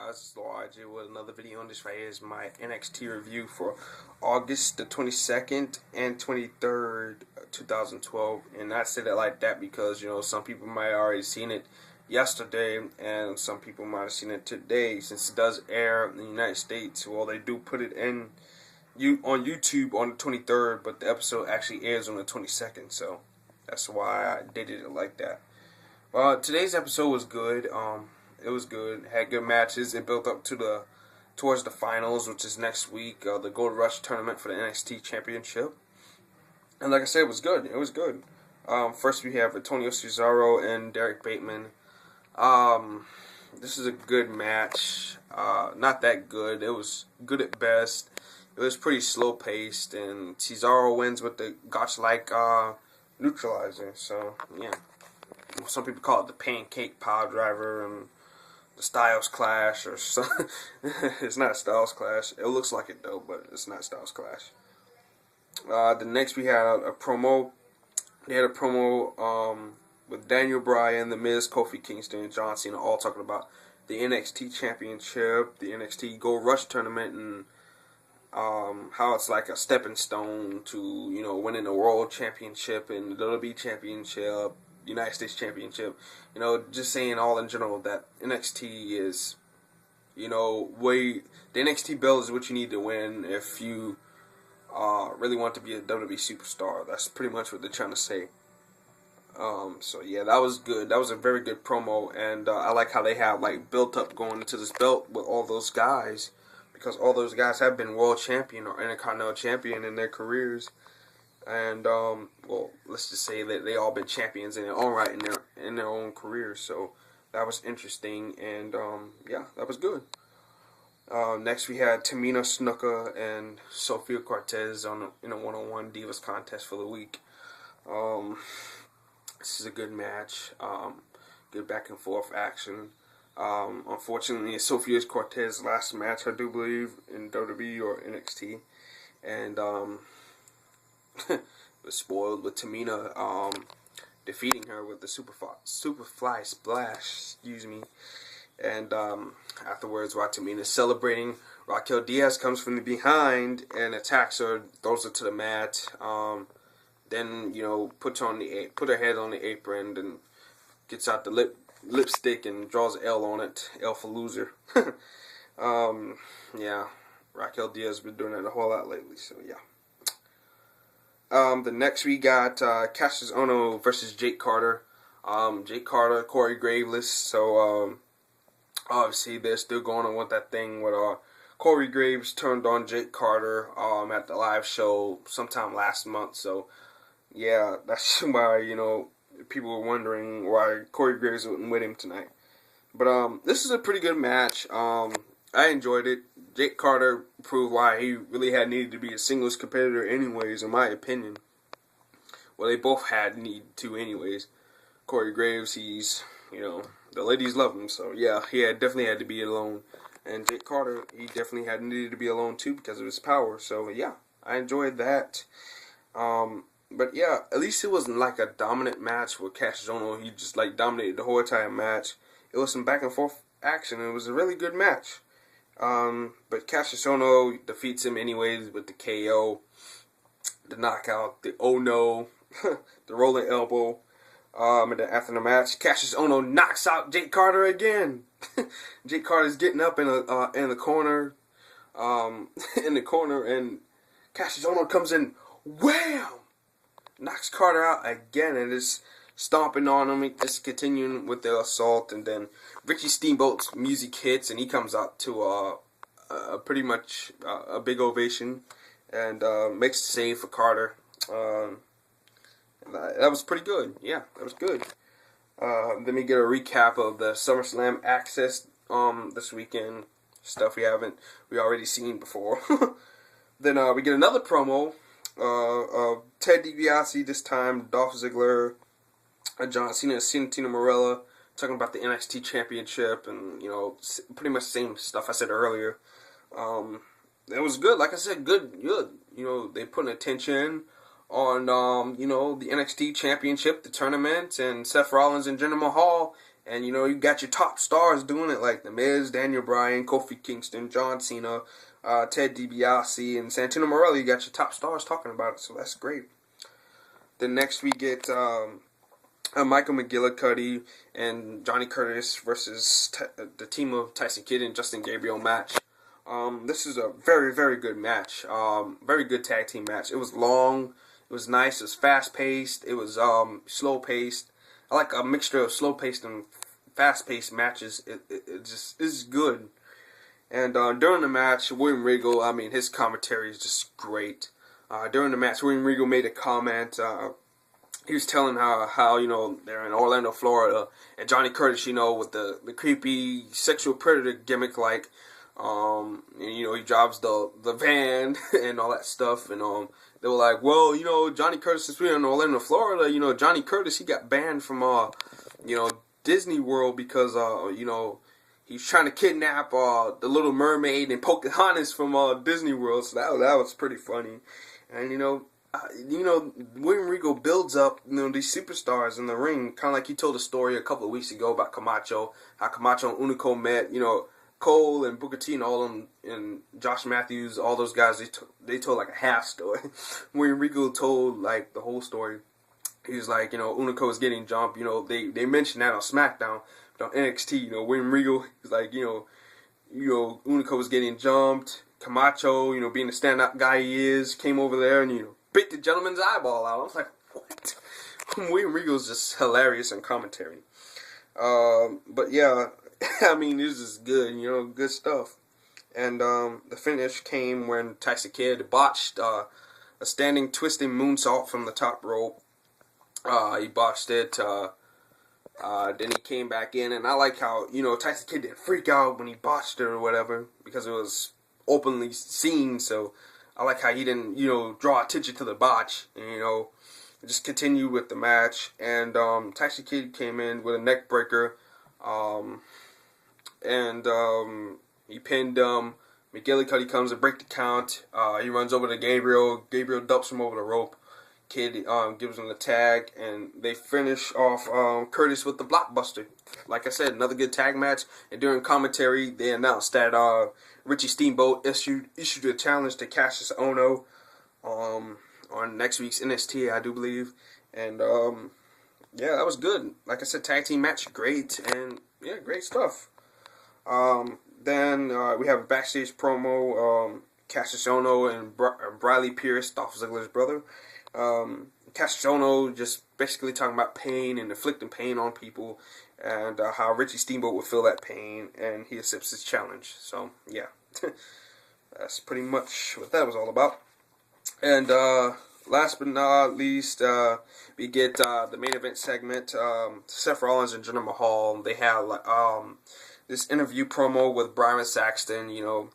guys, it's RJ with another video. On this right here is my NXT review for August the 22nd and 23rd, 2012. And I said it like that because, some people might have already seen it yesterday and some people might have seen it today, since it does air in the United States. Well, they do put it on YouTube on the 23rd, but the episode actually airs on the 22nd, so that's why I did it like that. Today's episode was good. It was good. Had good matches. It built up towards the finals, which is next week. The Gold Rush tournament for the NXT Championship. And like I said, it was good. It was good. First we have Antonio Cesaro and Derek Bateman. This is a good match. Not that good. It was good at best. It was pretty slow paced, and Cesaro wins with the gotch-like neutralizer. So yeah, some people call it the pancake pile driver and the Styles Clash or something. It's not a Styles Clash. It looks like it though, but it's not Styles Clash. The next we had a promo. They had a promo with Daniel Bryan, The Miz, Kofi Kingston, and John Cena, all talking about the NXT Championship, the NXT Gold Rush tournament, and how it's like a stepping stone to winning the World Championship and the WWE Championship, United States Championship. Just saying all in general that NXT is, the NXT belt is what you need to win if you really want to be a WWE superstar. That's pretty much what they're trying to say. So yeah, that was good. That was a very good promo, and I like how they have built up going into this belt with all those guys, because all those guys have been world champion or intercontinental champion in their careers. And let's just say that they all been champions in their own right in their own careers. So that was interesting, and yeah, that was good. Next we had Tamina Snuka and Sofia Cortez in a one-on-one Divas contest for the week. This is a good match. Good back and forth action. Unfortunately, it's Sofia Cortez's last match, I do believe, in WWE or NXT, and was spoiled with Tamina defeating her with the Superfly Splash, and afterwards, while Tamina's celebrating, Raquel Diaz comes from the behind and attacks her, throws her to the mat, then put her head on the apron and gets out the lipstick and draws an L on it, L for loser. Yeah, Raquel Diaz has been doing that a whole lot lately, so yeah. The next we got Cassius Ohno versus Jake Carter. Jake Carter, Corey Graves. So obviously they're still going on with that thing with Corey Graves turned on Jake Carter at the live show sometime last month. So yeah, that's why people were wondering why Corey Graves wasn't with him tonight. But this is a pretty good match. I enjoyed it. Jake Carter proved why he really had needed to be a singles competitor anyways, in my opinion. Well, they both had need to anyways. Corey Graves, he's, the ladies love him, so yeah, he definitely had to be alone. And Jake Carter, he definitely had needed to be alone too because of his power. So yeah, I enjoyed that. But yeah, at least it wasn't like a dominant match with Cassius Ohno. He just dominated the whole entire match. It was some back and forth action. It was a really good match. But Cassius Ohno defeats him anyways with the KO, the knockout, the oh no, the rolling elbow. And then after the match, Cassius Ohno knocks out Jake Carter again. Jake Carter's getting up in the corner, and Cassius Ohno comes in, wham, knocks Carter out again, and is stomping on him, just continuing with the assault. And then Richie Steamboat's music hits, and he comes out to pretty much a big ovation, and makes the save for Carter. That was pretty good. Yeah, that was good. Let me get a recap of the SummerSlam Access this weekend, stuff we already seen before. Then we get another promo of Ted DiBiase, this time Dolph Ziggler, John Cena, Santino Marella, talking about the NXT Championship, and pretty much the same stuff I said earlier. It was good, like I said, good. They put attention on the NXT Championship, the tournament, and Seth Rollins and Jinder Mahal, And, you know, you got your top stars doing it, like The Miz, Daniel Bryan, Kofi Kingston, John Cena, Ted DiBiase, and Santino Marella. You got your top stars talking about it, so that's great. Then next we get Michael McGillicuddy and Johnny Curtis versus the team of Tyson Kidd and Justin Gabriel match. This is a very, very good match. Very good tag team match. It was long. It was nice. It was fast-paced. It was slow-paced. I like a mixture of slow-paced and fast-paced matches. It just is good. And during the match, William Regal, I mean, his commentary is just great. During the match, William Regal made a comment. He was telling how you know, they're in Orlando, Florida, and Johnny Curtis, you know, with the creepy sexual predator gimmick, like, and, you know, he drives the van and all that stuff, and they were like, well, you know, Johnny Curtis is in Orlando, Florida. You know, Johnny Curtis, he got banned from you know, Disney World because you know, he's trying to kidnap the Little Mermaid and Pocahontas from Disney World. So that was pretty funny. And you know, William Regal builds up, you know, these superstars in the ring, kind of like he told a story a couple of weeks ago about Camacho, how Camacho and Unico met. You know, Cole and Booker T and all of them, and Josh Matthews, all those guys, they told like a half story. William Regal told like the whole story. He was like, you know, Unico is getting jumped. You know, they mentioned that on SmackDown, but on NXT, you know, William Regal was like, you know, Unico was getting jumped. Camacho, you know, being the stand-up guy he is, came over there and, you know, bit the gentleman's eyeball out. I was like, what? William Regal's just hilarious in commentary. But yeah, I mean, this is good, you know, good stuff. And the finish came when Tyson Kidd botched a standing twisting moonsault from the top rope. He botched it. Then he came back in, and I like how, you know, Tyson Kidd didn't freak out when he botched it or whatever, because it was openly seen. So I like how he didn't, you know, draw attention to the botch, and, you know, just continue with the match. And Tyson Kidd came in with a neck breaker, and he pinned McGillicuddy comes to break the count. He runs over to Gabriel. Gabriel dumps him over the rope. Kidd gives him the tag, and they finish off Curtis with the blockbuster. Like I said, another good tag match. And during commentary, they announced that Richie Steamboat issued a challenge to Cassius Ohno on next week's NXT, I do believe. And yeah, that was good. Like I said, tag team match, great, and yeah, great stuff. Then we have a backstage promo. Cassius Ohno and Briley Pierce, Dolph Ziggler's brother. Cassius Ohno just basically talking about pain and inflicting pain on people, and how Richie Steamboat would feel that pain, and he accepts his challenge. So yeah, that's pretty much what that was all about. And last but not least, we get the main event segment. Seth Rollins and Jinder Mahal. They had this interview promo with Byron Saxton. You know,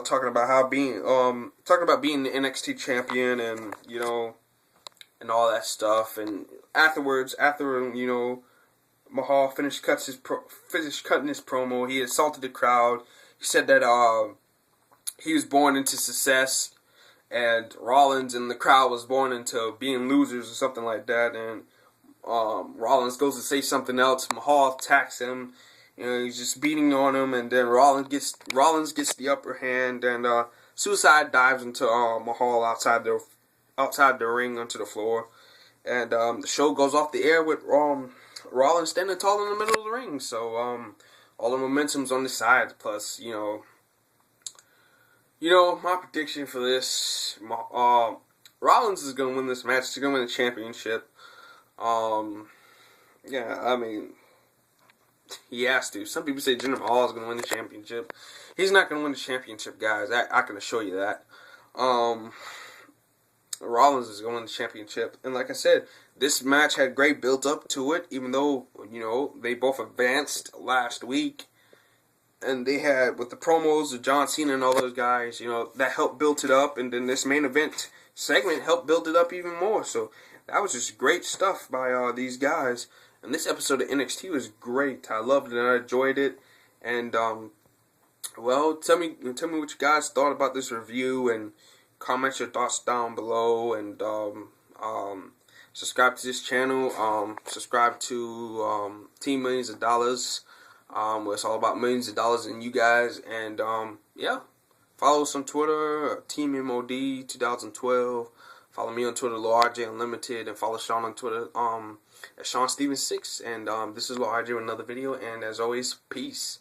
talking about being the NXT champion, and you know, and all that stuff. And after you know, Mahal finished cutting his promo, he assaulted the crowd. He said that he was born into success, and Rollins and the crowd was born into being losers or something like that. And Rollins goes to say something else. Mahal attacks him. You know, he's just beating on him, and then Rollins gets the upper hand, and Suicide dives into Mahal outside the ring onto the floor, and the show goes off the air with Rollins standing tall in the middle of the ring. So all the momentum's on the sides. Plus, you know, my prediction for this, Rollins is gonna win this match. He's gonna win the championship. Yeah, I mean, he has to. Some people say Jinder Mahal is going to win the championship. He's not going to win the championship, guys. I can assure you that. Rollins is going to win the championship. And like I said, this match had great build up to it, even though, you know, they both advanced last week. And they had, with the promos of John Cena and all those guys, you know, that helped build it up. And then this main event segment helped build it up even more. So that was just great stuff by these guys. And this episode of NXT was great. I loved it and I enjoyed it. And well, tell me what you guys thought about this review, and comment your thoughts down below. And subscribe to this channel. Subscribe to Team Millions of Dollars, where it's all about millions of dollars and you guys. And yeah, follow us on Twitter, Team MOD 2012. Follow me on Twitter, Lil RJ Unlimited, and follow Sean on Twitter, at Sean Stevens 6. And this is Lil RJ with another video. And as always, peace.